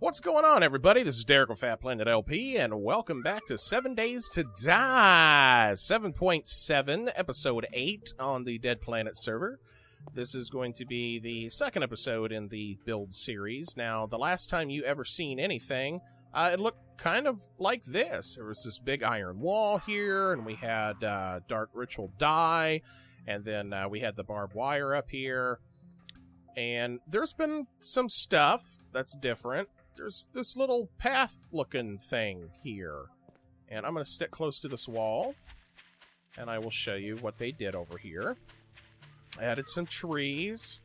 What's going on, everybody? This is Derek with DeadPlanet LP, and welcome back to 7 Days to Die, 7.7, Episode 8 on the DeadPlanet server. This is going to be the second episode in the build series. Now, the last time you ever seen anything, it looked kind of like this. There was this big iron wall here, and we had Dark Ritual dye, and then we had the barbed wire up here. And there's been some stuff that's different. There's this little path-looking thing here. And I'm going to stick close to this wall, and I will show you what they did over here. I added some trees.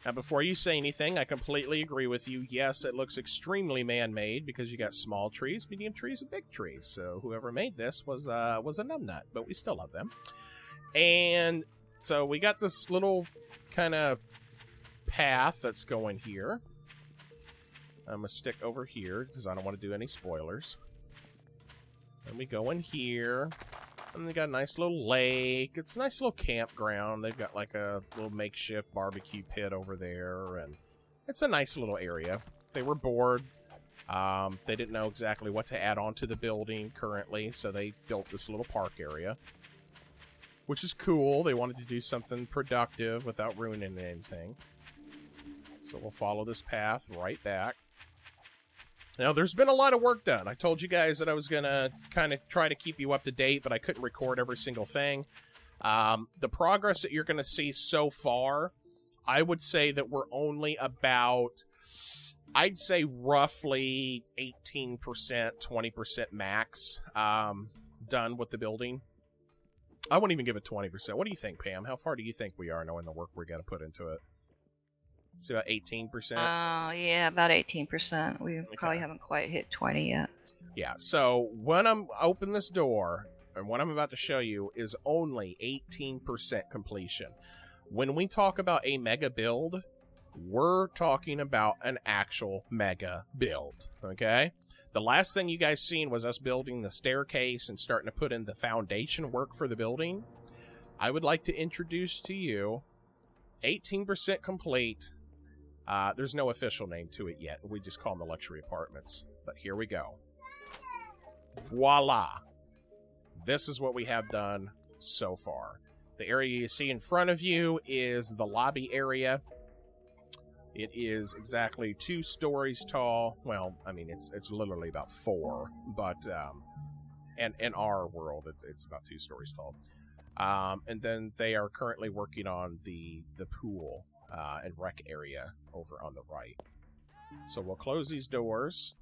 Now, before you say anything, I completely agree with you. Yes, it looks extremely man-made because you got small trees, medium trees, and big trees. So whoever made this was a numbnut, but we still love them. And so we got this little kind of path that's going here. I'm going to stick over here because I don't want to do any spoilers. Then we go in here. And they got a nice little lake. It's a nice little campground. They've got like a little makeshift barbecue pit over there. And it's a nice little area. They were bored. They didn't know exactly what to add on to the building currently. So they built this little park area, which is cool. They wanted to do something productive without ruining anything. So we'll follow this path right back. Now, there's been a lot of work done. I told you guys that I was going to kind of try to keep you up to date, but I couldn't record every single thing. The progress that you're going to see so far, I would say that we're only about, I'd say roughly 18%, 20% max done with the building. I wouldn't even give it 20%. What do you think, Pam? How far do you think we are knowing the work we're going to put into it? It's about 18%? Yeah, about 18%. We probably haven't quite hit 20 yet. Yeah, so when I'm open this door, and what I'm about to show you is only 18% completion. When we talk about a mega build, we're talking about an actual mega build, okay? The last thing you guys seen was us building the staircase and starting to put in the foundation work for the building. I would like to introduce to you 18% complete. There's no official name to it yet. We just call them the luxury apartments. But here we go. Voila. This is what we have done so far. The area you see in front of you is the lobby area. It is exactly 2 stories tall. Well, I mean, it's literally about 4. But and in our world, it's about 2 stories tall. And then they are currently working on the pool and rec area over on the right. So we'll close these doors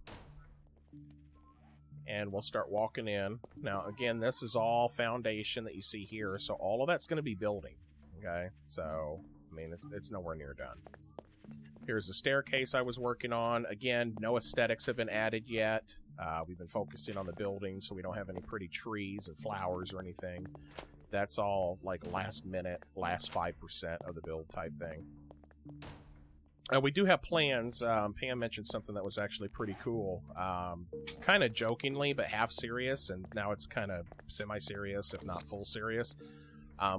and we'll start walking in. Now, again, this is all foundation that you see here, so all of that's going to be building. Okay, so I mean, it's nowhere near done. Here's the staircase I was working on. Again, no aesthetics have been added yet. We've been focusing on the building, so we don't have any pretty trees and flowers or anything. That's all like last minute, last 5% of the build type thing. We do have plans. Pam mentioned something that was actually pretty cool. Kind of jokingly, but half serious, and now it's kind of semi-serious, if not full serious.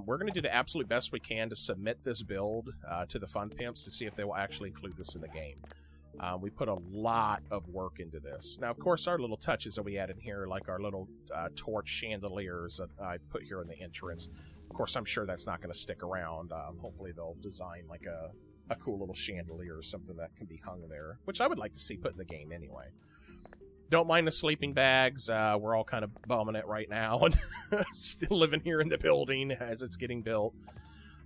We're going to do the absolute best we can to submit this build to the Fun Pimps to see if they will actually include this in the game. We put a lot of work into this. Now, of course, our little touches that we add in here, like our little torch chandeliers that I put here in the entrance. Of course, I'm sure that's not going to stick around. Hopefully, they'll design like a cool little chandelier or something that can be hung there, which I would like to see put in the game anyway. Don't mind the sleeping bags. We're all kind of bumming it right now and still living here in the building as it's getting built.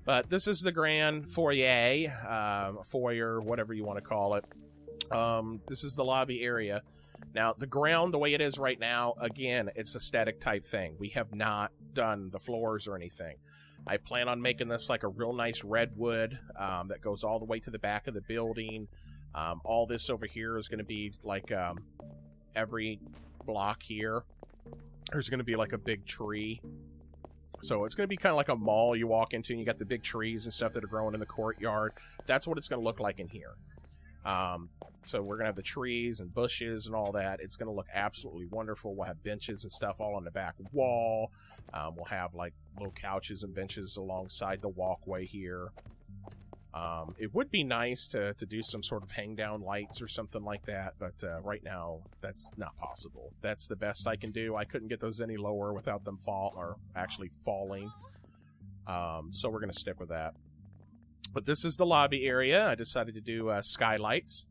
But this is the grand foyer, foyer, whatever you want to call it. This is the lobby area. Now, the ground, the way it is right now, again, it's a static type thing. We have not done the floors or anything. I plan on making this like a real nice redwood that goes all the way to the back of the building. All this over here is going to be like every block here. There's going to be like a big tree. So it's going to be kind of like a mall you walk into, and you got the big trees and stuff that are growing in the courtyard. That's what it's going to look like in here. So we're going to have the trees and bushes and all that. It's going to look absolutely wonderful. We'll have benches and stuff all on the back wall. We'll have like little couches and benches alongside the walkway here. It would be nice to do some sort of hang down lights or something like that, but right now that's not possible. That's the best I can do. I couldn't get those any lower without them actually falling. So we're going to stick with that. But this is the lobby area. I decided to do skylights.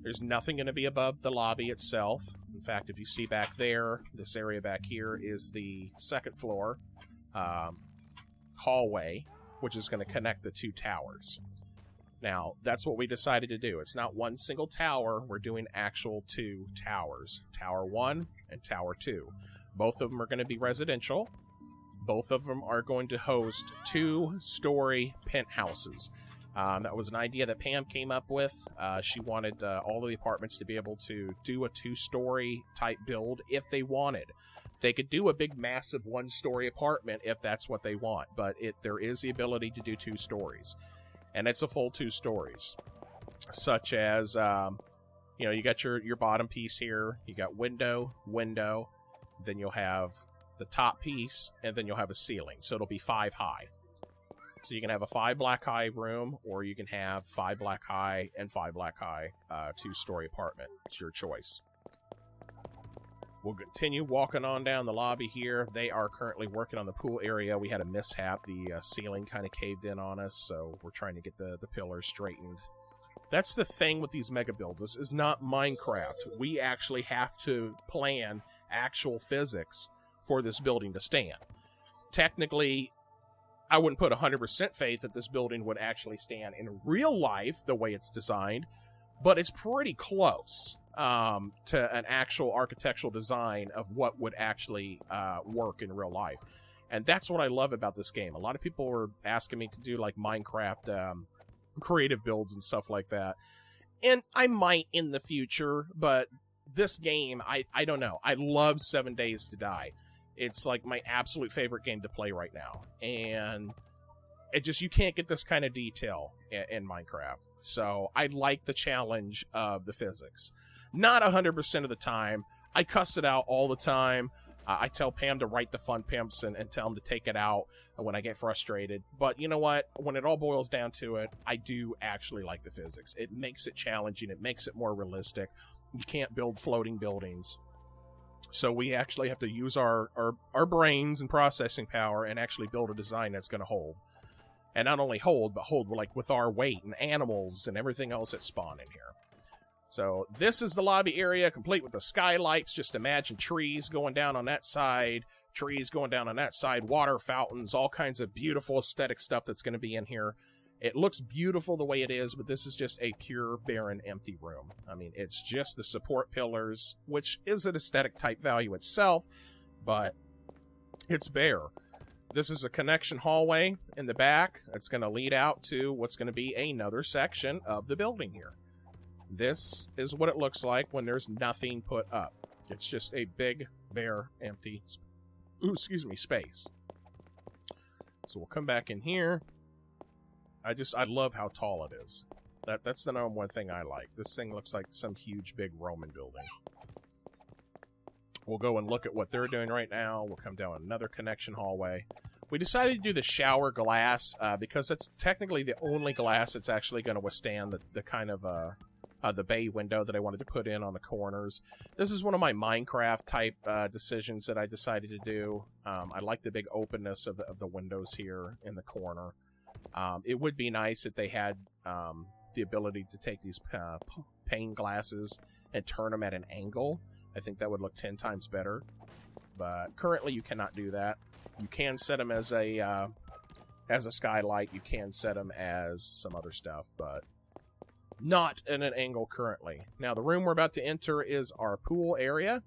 There's nothing going to be above the lobby itself. In fact, if you see back there, this area back here is the second floor hallway, which is going to connect the two towers. Now, that's what we decided to do. It's not one single tower. We're doing actual two towers. Tower 1 and Tower 2. Both of them are going to be residential. Both of them are going to host 2-story penthouses. That was an idea that Pam came up with. She wanted all of the apartments to be able to do a 2-story type build if they wanted. They could do a big, massive 1-story apartment if that's what they want, but there is the ability to do 2 stories. And it's a full 2 stories, such as, you got your bottom piece here, you got window, then you'll have the top piece, and then you'll have a ceiling. So it'll be 5 high. So you can have a 5 black high room, or you can have 5 black high and 5 black high 2-story apartment. It's your choice. We'll continue walking on down the lobby here. They are currently working on the pool area. We had a mishap. The ceiling kind of caved in on us, so we're trying to get the pillars straightened. That's the thing with these mega builds. This is not Minecraft. We actually have to plan actual physics for this building to stand. Technically, I wouldn't put 100% faith that this building would actually stand in real life the way it's designed, but it's pretty close to an actual architectural design of what would actually work in real life. And that's what I love about this game. A lot of people were asking me to do like Minecraft creative builds and stuff like that. And I might in the future, but this game, I don't know. I love 7 Days to Die. It's like my absolute favorite game to play right now. And you can't get this kind of detail in Minecraft. So I like the challenge of the physics. Not 100% of the time. I cuss it out all the time. I tell Pam to write the fun pimps and tell him to take it out when I get frustrated. But you know what? When it all boils down to it, I do actually like the physics. It makes it challenging. It makes it more realistic. You can't build floating buildings. So we actually have to use our brains and processing power and actually build a design that's going to hold. And not only hold, but hold like with our weight and animals and everything else that spawn in here. So this is the lobby area, complete with the skylights. Just imagine trees going down on that side, trees going down on that side, water fountains, all kinds of beautiful aesthetic stuff that's going to be in here. It looks beautiful the way it is, but this is just a pure, barren, empty room. I mean, it's just the support pillars, which is an aesthetic type value itself, but it's bare. This is a connection hallway in the back. It's going to lead out to what's going to be another section of the building here. This is what it looks like when there's nothing put up. It's just a big, bare, empty, space. So we'll come back in here. I love how tall it is. That's the number one thing I like. This thing looks like some huge, big Roman building. We'll go and look at what they're doing right now. We'll come down another connection hallway. We decided to do the shower glass because it's technically the only glass that's actually going to withstand the kind of the bay window that I wanted to put in on the corners. This is one of my Minecraft type decisions that I decided to do. I like the big openness of the windows here in the corner. It would be nice if they had the ability to take these pane glasses and turn them at an angle. I think that would look 10 times better. But currently you cannot do that. You can set them as a skylight. You can set them as some other stuff, but not in an angle currently. Now, the room we're about to enter is our pool area.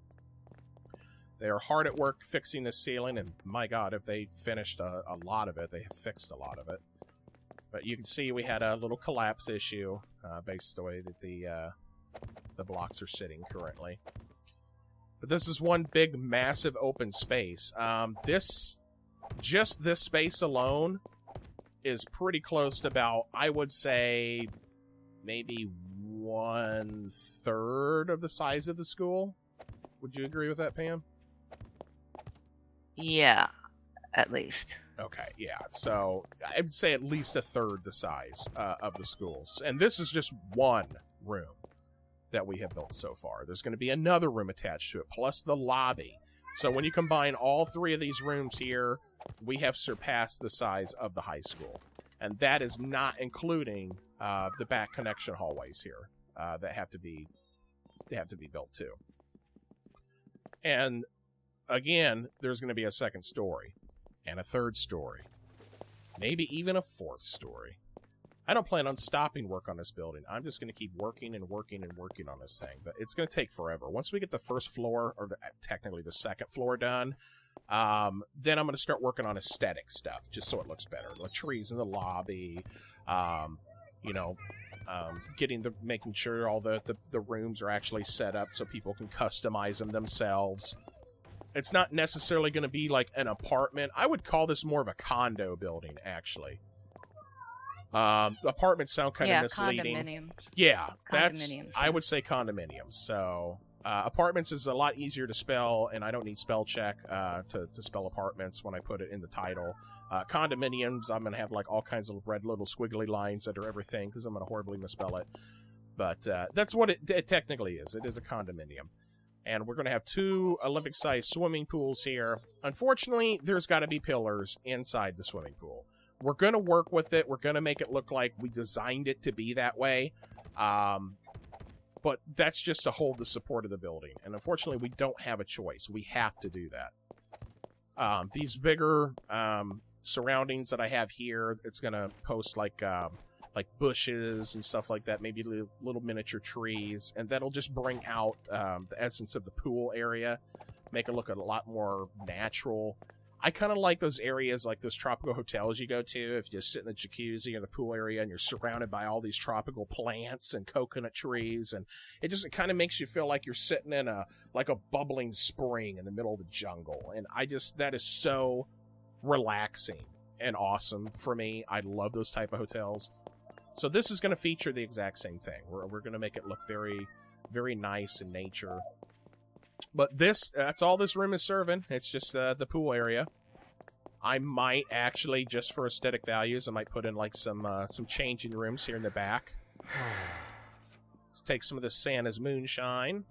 They are hard at work fixing the ceiling, and my God, if they finished a lot of it, they have fixed a lot of it. But you can see we had a little collapse issue based on the way that the blocks are sitting currently. But this is one big, massive open space. This space alone is pretty close to about, I would say, maybe 1/3 of the size of the school. Would you agree with that, Pam? Yeah, at least. Okay, yeah. So I'd say at least a third the size of the schools. And this is just one room that we have built so far. There's going to be another room attached to it, plus the lobby. So when you combine all three of these rooms here, we have surpassed the size of the high school. And that is not including the back connection hallways here that have to be built too. And again, there's going to be a second story and a third story, maybe even a fourth story. I don't plan on stopping work on this building. I'm just going to keep working and working and working on this thing. But it's going to take forever. Once we get the first floor, or technically the second floor done, then I'm going to start working on aesthetic stuff, just so it looks better. The trees in the lobby, making sure all the rooms are actually set up so people can customize them themselves. It's not necessarily going to be like an apartment. I would call this more of a condo building, actually. Apartments sound kind of misleading. Condominiums. Yeah, Condominiums, I would say condominiums. So apartments is a lot easier to spell, and I don't need spell check to spell apartments when I put it in the title. Condominiums, I'm going to have like all kinds of red little squiggly lines under everything because I'm going to horribly misspell it. But that's what it technically is. It is a condominium. And we're going to have 2 Olympic-sized swimming pools here. Unfortunately, there's got to be pillars inside the swimming pool. We're going to work with it. We're going to make it look like we designed it to be that way. But that's just to hold the support of the building. And unfortunately, we don't have a choice. We have to do that. These bigger surroundings that I have here, it's going to post like bushes and stuff like that, maybe little miniature trees, and that'll just bring out the essence of the pool area, make it look a lot more natural. I kind of like those areas, like those tropical hotels you go to, if you just sit in the jacuzzi or the pool area and you're surrounded by all these tropical plants and coconut trees, and it kind of makes you feel like you're sitting in a bubbling spring in the middle of the jungle, and that is so relaxing and awesome for me. I love those type of hotels. So this is going to feature the exact same thing. We're going to make it look very, very nice in nature. But that's all this room is serving. It's just the pool area. I might actually, just for aesthetic values, I might put in like some changing rooms here in the back. Let's take some of this Santa's moonshine.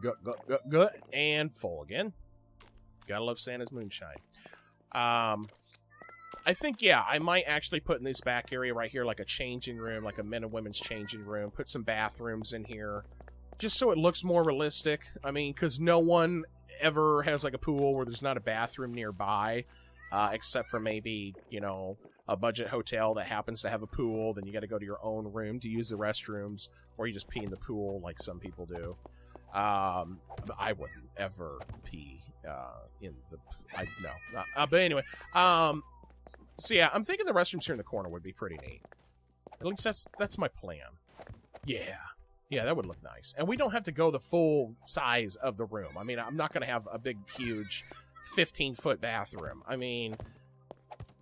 Good. And full again. Gotta love Santa's moonshine. I think, I might actually put in this back area right here like a changing room, like a men and women's changing room. Put some bathrooms in here, just so it looks more realistic. I mean, because no one ever has like a pool where there's not a bathroom nearby, except for maybe, a budget hotel that happens to have a pool. Then you got to go to your own room to use the restrooms, or you just pee in the pool like some people do. I wouldn't ever pee in the... but anyway, so yeah, I'm thinking the restrooms here in the corner would be pretty neat. At least that's my plan. Yeah, that would look nice. And we don't have to go the full size of the room. I mean, I'm not going to have a big, huge 15-foot bathroom. I mean,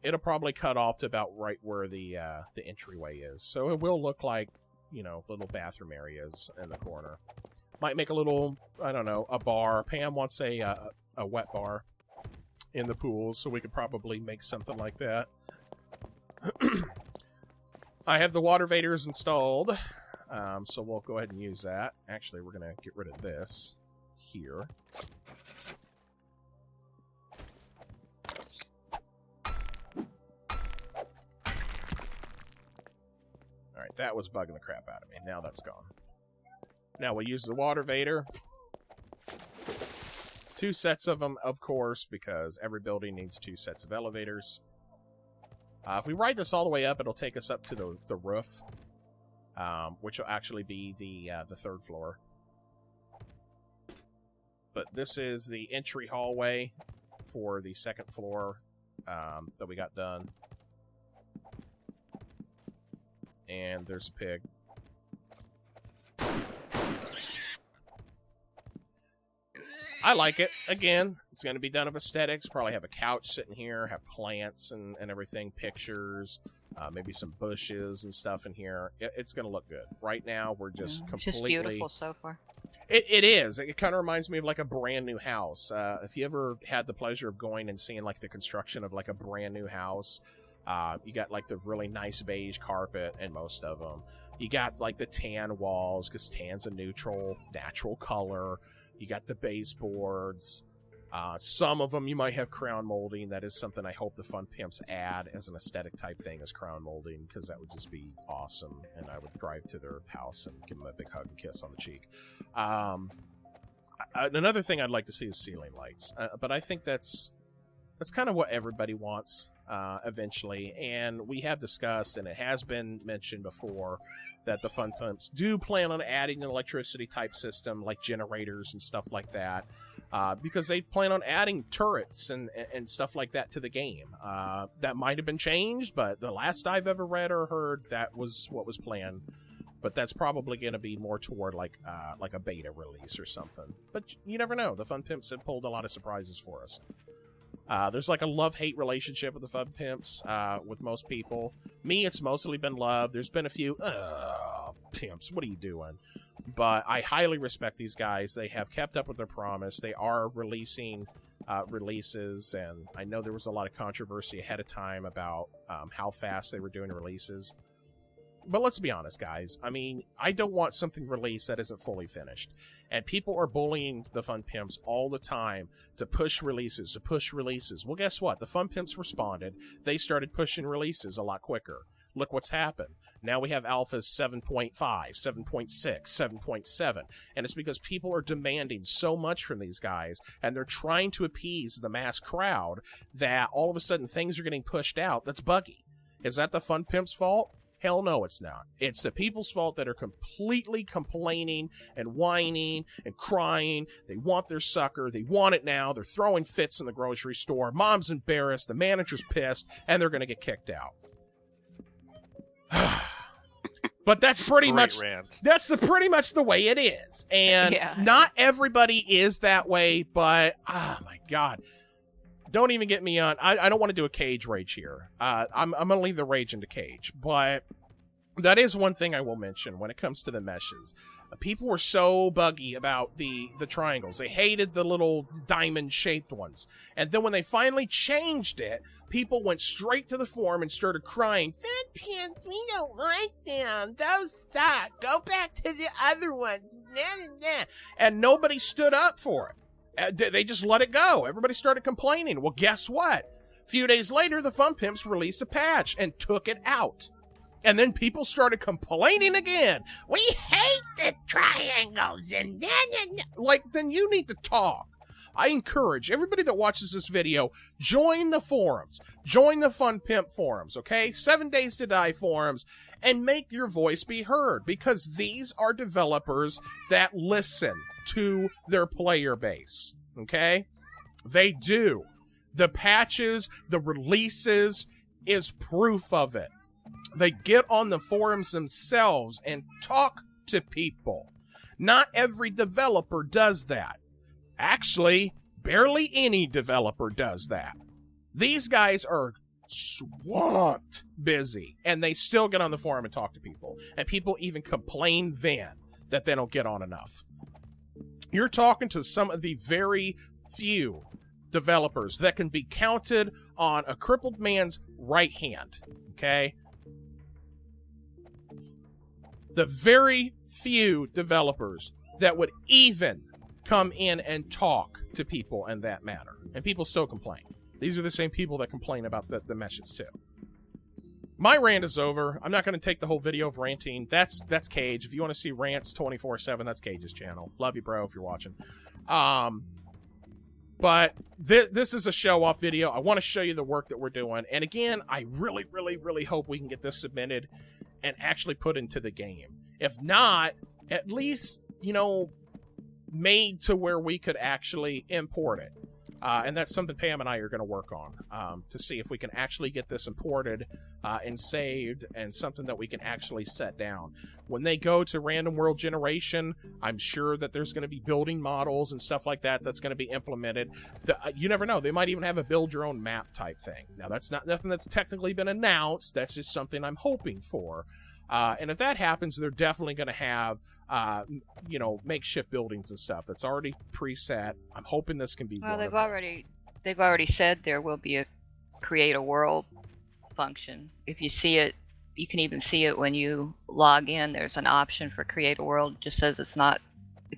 it'll probably cut off to about right where the entryway is. So it will look like, little bathroom areas in the corner. Might make a little, I don't know, a bar. Pam wants a wet bar in the pools, so we could probably make something like that. I have the water vators installed, so we'll go ahead and use that. Actually, we're going to get rid of this here. Alright, that was bugging the crap out of me. Now that's gone. Now we'll use the water vator. 2 sets of them, of course, because every building needs 2 sets of elevators. If we ride this all the way up, it'll take us up to the roof, which will actually be the 3rd floor. But this is the entry hallway for the 2nd floor that we got done. And there's a pig. I like it. Again, it's going to be done of aesthetics. Probably have a couch sitting here, have plants and everything, pictures, maybe some bushes and stuff in here. It's going to look good. Right now, we're just completely... It's just beautiful so far. It is. It kind of reminds me of like a brand new house. If you ever had the pleasure of going and seeing like the construction of like a brand new house, you got like the really nice beige carpet in most of them. You got like the tan walls, because tan's a natural color. You got the baseboards. Some of them you might have crown molding. That is something I hope the Fun Pimps add as an aesthetic type thing, is crown molding, because that would just be awesome. And I would drive to their house and give them a big hug and kiss on the cheek. Another thing I'd like to see is ceiling lights, but I think that's kind of what everybody wants eventually. And we have discussed, and it has been mentioned before, that the Fun Pimps do plan on adding an electricity type system like generators and stuff like that, because they plan on adding turrets and stuff like that to the game. That might have been changed, but the last I've ever read or heard, that was what was planned. But that's probably going to be more toward like a beta release or something. But you never know. The Fun Pimps have pulled a lot of surprises for us. There's like a love-hate relationship with the Fun Pimps with most people. Me, it's mostly been love. There's been a few, Pimps, what are you doing? But I highly respect these guys. They have kept up with their promise. They are releasing releases, and I know there was a lot of controversy ahead of time about how fast they were doing releases. But let's be honest, guys. I mean, I don't want something released that isn't fully finished. And people are bullying the Fun Pimps all the time to push releases, Well, guess what? The Fun Pimps responded. They started pushing releases a lot quicker. Look what's happened. Now we have alphas 7.5, 7.6, 7.7. And it's because people are demanding so much from these guys, and they're trying to appease the mass crowd, that all of a sudden things are getting pushed out that's buggy. Is that the Fun Pimps' fault? Hell no, it's not. It's the people's fault that are completely complaining and whining and crying. They want their sucker. They want it now. They're throwing fits in the grocery store. Mom's embarrassed. The manager's pissed. And they're going to get kicked out. But that's pretty much pretty much the way it is. And not everybody is that way, but oh my God. Don't even get me on. I don't want to do a cage rage here. I'm going to leave the rage into cage. But that is one thing I will mention when it comes to the meshes. People were so buggy about the triangles. They hated the little diamond-shaped ones. And then when they finally changed it, people went straight to the forum and started crying, "Fun Pimps, we don't like them. Those suck. Go back to the other ones." And nobody stood up for it. They just let it go. Everybody started complaining. Well, guess what? A few days later, the Fun Pimps released a patch and took it out. And then people started complaining again. "We hate the triangles." And then you need to talk. I encourage everybody that watches this video, join the forums. Join the Fun Pimp forums, okay? 7 Days to Die forums, and make your voice be heard, because these are developers that listen to their player base, okay? They do. The patches, the releases is proof of it. They get on the forums themselves and talk to people. Not every developer does that. Actually, barely any developer does that. These guys are swamped busy, and they still get on the forum and talk to people. And people even complain then that they don't get on enough. You're talking to some of the very few developers that can be counted on a crippled man's right hand, okay? The very few developers that would even come in and talk to people in that manner. And people still complain. These are the same people that complain about the meshes too. My rant is over. I'm not going to take the whole video of ranting. That's Cage. If you want to see rants 24/7, that's Cage's channel. Love you, bro, if you're watching. But this is a show-off video. I want to show you the work that we're doing. And again, I really, really, really hope we can get this submitted and actually put into the game. If not, at least, made to where we could actually import it. And that's something Pam and I are going to work on to see if we can actually get this imported and saved, and something that we can actually set down. When they go to Random World Generation, I'm sure that there's going to be building models and stuff like that that's going to be implemented. You never know. They might even have a build your own map type thing. Now, that's not nothing that's technically been announced. That's just something I'm hoping for. And if that happens, they're definitely going to have, makeshift buildings and stuff that's already preset. I'm hoping this can be Well, one they've of them. already said there will be a create a world function. If you see it, you can even see it when you log in. There's an option for create a world. It just says it's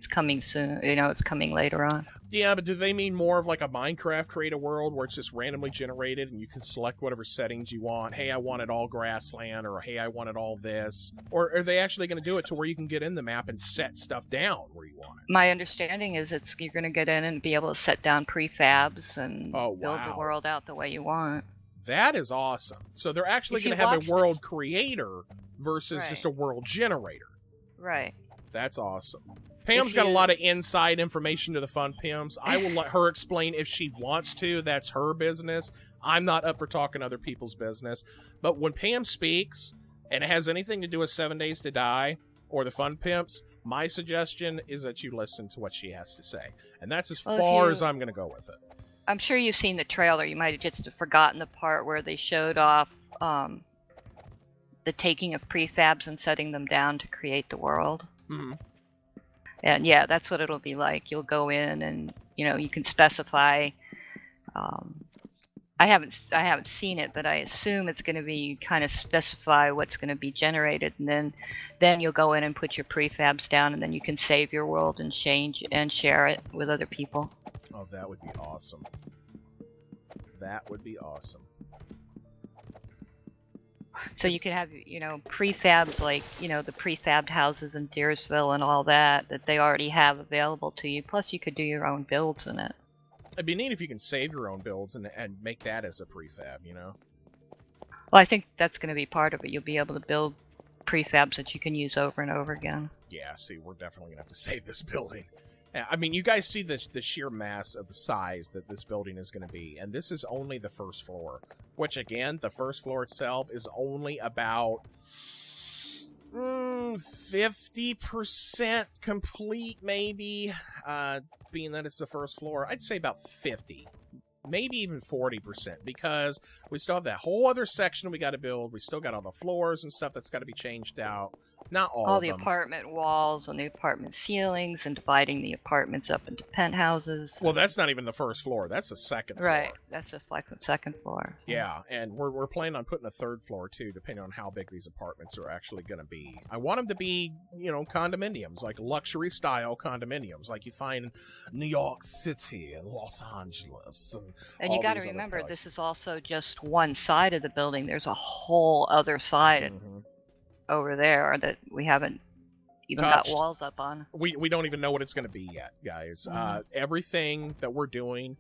coming soon. It's coming later on. Yeah, but do they mean more of like a Minecraft create a world where it's just randomly generated and you can select whatever settings you want? Hey, I want it all grassland, or hey, I want it all this. Or are they actually going to do it to where you can get in the map and set stuff down where you want it? My understanding is you're going to get in and be able to set down prefabs and build the world out the way you want. That is awesome. So they're actually going to have a world creator versus just a world generator. Right. That's awesome. Pam's got a lot of inside information to the Fun Pimps. I will let her explain if she wants to. That's her business. I'm not up for talking other people's business. But when Pam speaks, and it has anything to do with 7 Days to Die or the Fun Pimps, my suggestion is that you listen to what she has to say. And that's as far as I'm going to go with it. I'm sure you've seen the trailer. You might have just forgotten the part where they showed off the taking of prefabs and setting them down to create the world. Mm-hmm. And yeah, that's what it'll be like. You'll go in and you can specify. I haven't seen it, but I assume it's going to be you kind of specify what's going to be generated, and then you'll go in and put your prefabs down, and then you can save your world and change and share it with other people. Oh, that would be awesome. That would be awesome. So you could have, prefabs like, the prefabbed houses in Deersville and all that they already have available to you. Plus, you could do your own builds in it. It'd be neat if you can save your own builds and make that as a prefab, Well, I think that's going to be part of it. You'll be able to build prefabs that you can use over and over again. Yeah, see, we're definitely going to have to save this building. I mean, you guys see the sheer mass of the size that this building is going to be, and this is only the first floor, which, again, the first floor itself is only about 50% complete, maybe, being that it's the first floor. I'd say about 50, maybe even 40%, because we still have that whole other section we got to build. We still got all the floors and stuff that's got to be changed out. Not all of them. All the apartment walls and the apartment ceilings and dividing the apartments up into penthouses. Well, that's not even the first floor. That's the second floor. Right. That's just like the second floor. So. Yeah, and we're planning on putting a third floor, too, depending on how big these apartments are actually going to be. I want them to be, condominiums, like luxury-style condominiums, like you find in New York City and Los Angeles. And you got to remember, this is also just one side of the building. There's a whole other side over there that we haven't even got walls up on. We don't even know what it's going to be yet, guys. Everything that we're doing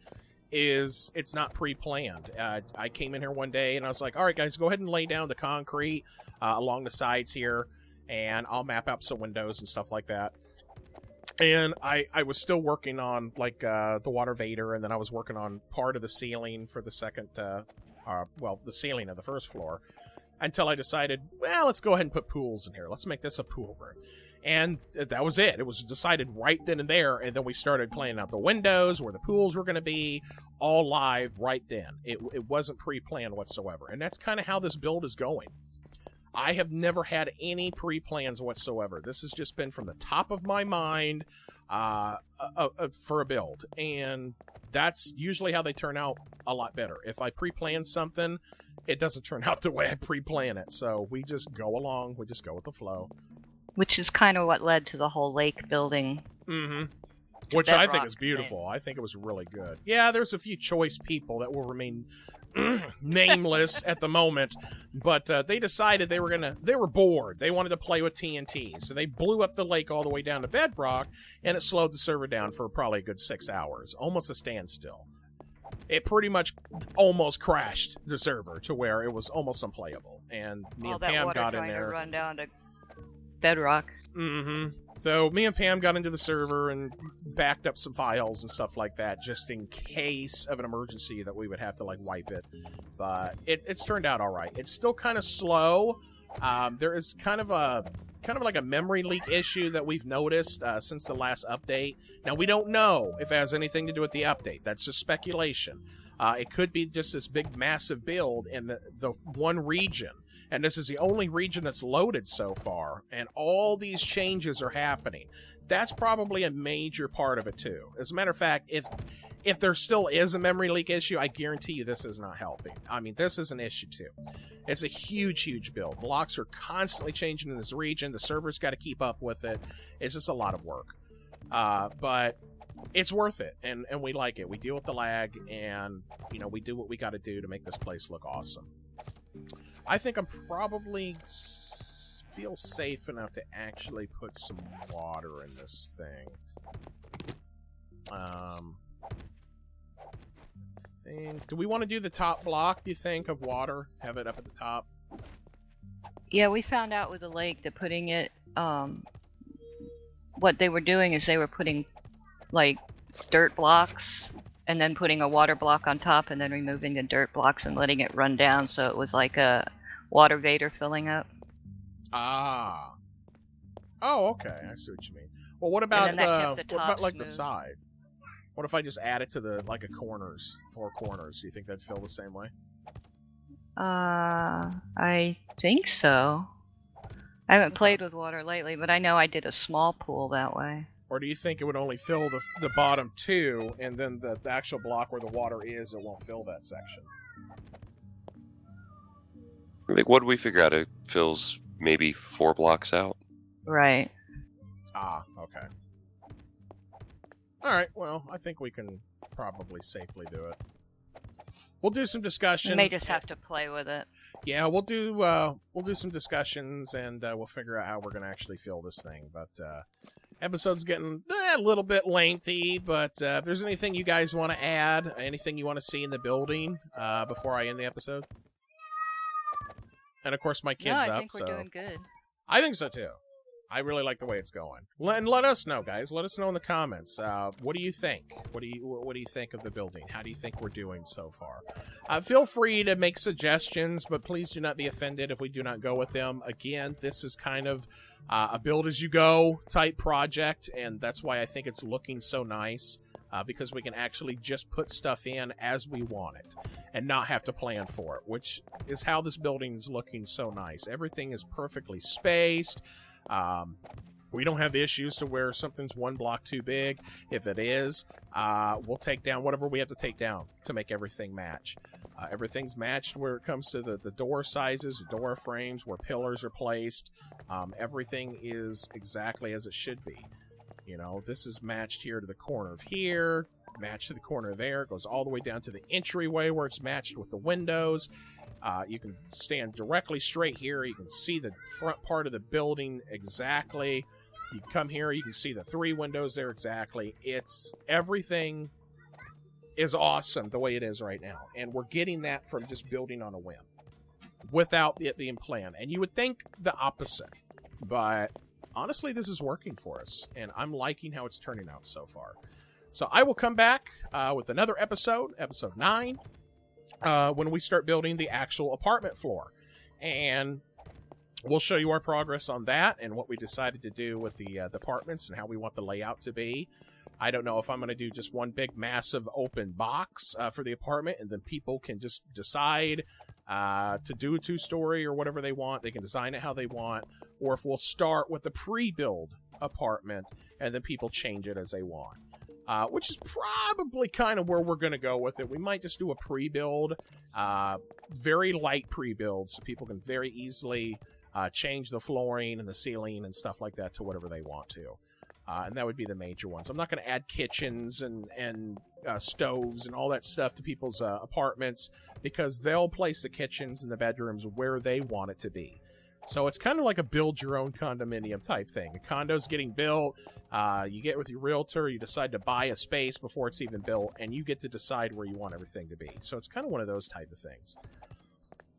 it's not pre-planned. I came in here one day and I was like, all right, guys, go ahead and lay down the concrete along the sides here, and I'll map out some windows and stuff like that. And I was still working on, like, the water vader, and then I was working on part of the ceiling for the second, the ceiling of the first floor, until I decided, well, let's go ahead and put pools in here. Let's make this a pool room. And that was it. It was decided right then and there, and then we started planning out the windows, where the pools were going to be, all live right then. It wasn't pre-planned whatsoever, and that's kind of how this build is going. I have never had any pre-plans whatsoever. This has just been from the top of my mind for a build. And that's usually how they turn out a lot better. If I pre-plan something, it doesn't turn out the way I pre-plan it. So we just go along. We just go with the flow. Which is kind of what led to the whole lake building. Mm-hmm. Which I think is beautiful. I think it was really good. Yeah, there's a few choice people that will remain nameless at the moment, but they decided they were bored. They wanted to play with TNT, so they blew up the lake all the way down to bedrock, and it slowed the server down for probably a good 6 hours, almost a standstill. It pretty much almost crashed the server to where it was almost unplayable, and me and Pam got in there. Run down to bedrock. So me and Pam got into the server and backed up some files and stuff like that, just in case of an emergency that we would have to like wipe it. But it's turned out all right. It's still kind of slow. There is kind of like a memory leak issue that we've noticed since the last update. Now we don't know if it has anything to do with the update. That's just speculation. It could be just this big massive build in the one region. And this is the only region that's loaded so far, and all these changes are happening. That's probably a major part of it too. As a matter of fact, if there still is a memory leak issue, I guarantee you this is not helping. I mean, this is an issue too. It's a huge build. Blocks are constantly changing in this region. The server's got to keep up with it. It's just a lot of work. But it's worth it, and we like it. We deal with the lag, and we do what we got to do to make this place look awesome. I think I'm probably feel safe enough to actually put some water in this thing. Do we want to do the top block, do you think, of water? Have it up at the top? Yeah, we found out with the lake that putting it, what they were doing is they were putting, like, dirt blocks and then putting a water block on top and then removing the dirt blocks and letting it run down, so it was like a water vader filling up. Ah. Oh, okay. I see what you mean. Well, what about like the side? What if I just add it to the like corners, 4 corners? Do you think that'd fill the same way? I think so. I haven't played with water lately, but I know I did a small pool that way. Or do you think it would only fill the bottom 2, and then the actual block where the water is, it won't fill that section? Like, what did we figure out? It fills maybe 4 blocks out? Right. Ah, okay. Alright, well, I think we can probably safely do it. We'll do some discussion. We may just have to play with it. Yeah, we'll do some discussions, and we'll figure out how we're going to actually fill this thing. But episode's getting a little bit lengthy, but if there's anything you guys want to add, anything you want to see in the building before I end the episode. And of course, my kid's up. I think we're doing good. I think so too. I really like the way it's going. And let us know, guys. Let us know in the comments. What do you think? What do you think of the building? How do you think we're doing so far? Feel free to make suggestions, but please do not be offended if we do not go with them. Again, this is kind of a build-as-you-go type project, and that's why I think it's looking so nice, because we can actually just put stuff in as we want it and not have to plan for it, which is how this building is looking so nice. Everything is perfectly spaced. We don't have issues to where something's 1 block too big. If it is, we'll take down whatever we have to take down to make everything match. Everything's matched where it comes to the door sizes, the door frames, where pillars are placed. Everything is exactly as it should be. This is matched here to the corner of here, matched to the corner there. It goes all the way down to the entryway where it's matched with the windows. You can stand directly straight here. You can see the front part of the building exactly. You can come here. You can see the 3 windows there exactly. Everything is awesome the way it is right now. And we're getting that from just building on a whim without it being planned. And you would think the opposite. But honestly, this is working for us. And I'm liking how it's turning out so far. So I will come back with another episode 9. When we start building the actual apartment floor. And we'll show you our progress on that and what we decided to do with the apartments and how we want the layout to be. I don't know if I'm going to do just one big massive open box for the apartment, and then people can just decide to do a 2-story or whatever they want. They can design it how they want. Or if we'll start with the pre-build apartment and then people change it as they want. Which is probably kind of where we're going to go with it. We might just do a pre-build, very light pre-build, so people can very easily change the flooring and the ceiling and stuff like that to whatever they want to. And that would be the major ones. I'm not going to add kitchens and stoves and all that stuff to people's apartments, because they'll place the kitchens and the bedrooms where they want it to be. So it's kind of like a build-your-own condominium type thing. A condo's getting built, you get with your realtor, you decide to buy a space before it's even built, and you get to decide where you want everything to be. So it's kind of one of those type of things.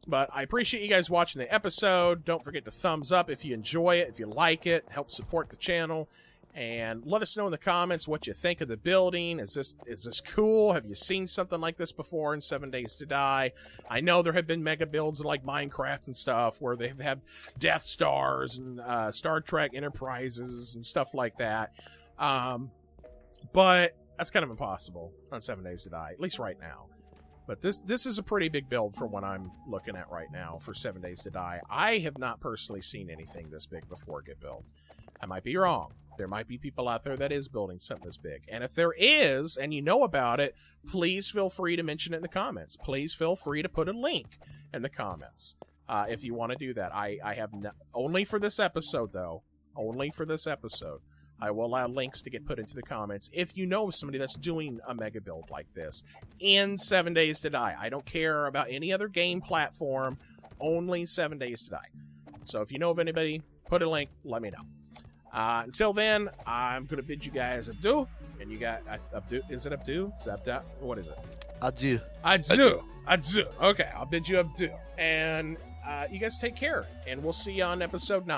But I appreciate you guys watching the episode. Don't forget to thumbs up if you enjoy it, if you like it. Help support the channel. And let us know in the comments what you think of the building. Is this cool? Have you seen something like this before in 7 Days to Die? I know there have been mega builds in like Minecraft and stuff where they've had Death Stars and Star Trek Enterprises and stuff like that. But that's kind of impossible on 7 Days to Die, at least right now. But this is a pretty big build for what I'm looking at right now for 7 Days to Die. I have not personally seen anything this big before get built. I might be wrong. There might be people out there that is building something this big. And if there is, and you know about it, please feel free to mention it in the comments. Please feel free to put a link in the comments if you want to do that. I have only for this episode, though. Only for this episode. I will allow links to get put into the comments if you know of somebody that's doing a mega build like this in 7 Days to Die. I don't care about any other game platform, only 7 Days to Die. So if you know of anybody, put a link, let me know. Until then, I'm going to bid you guys adieu. And you got, abdu, is it abdu? Is it abdu? What is it? Adieu. Adieu. Adieu. Okay, I'll bid you adieu. And you guys take care. And we'll see you on episode 9.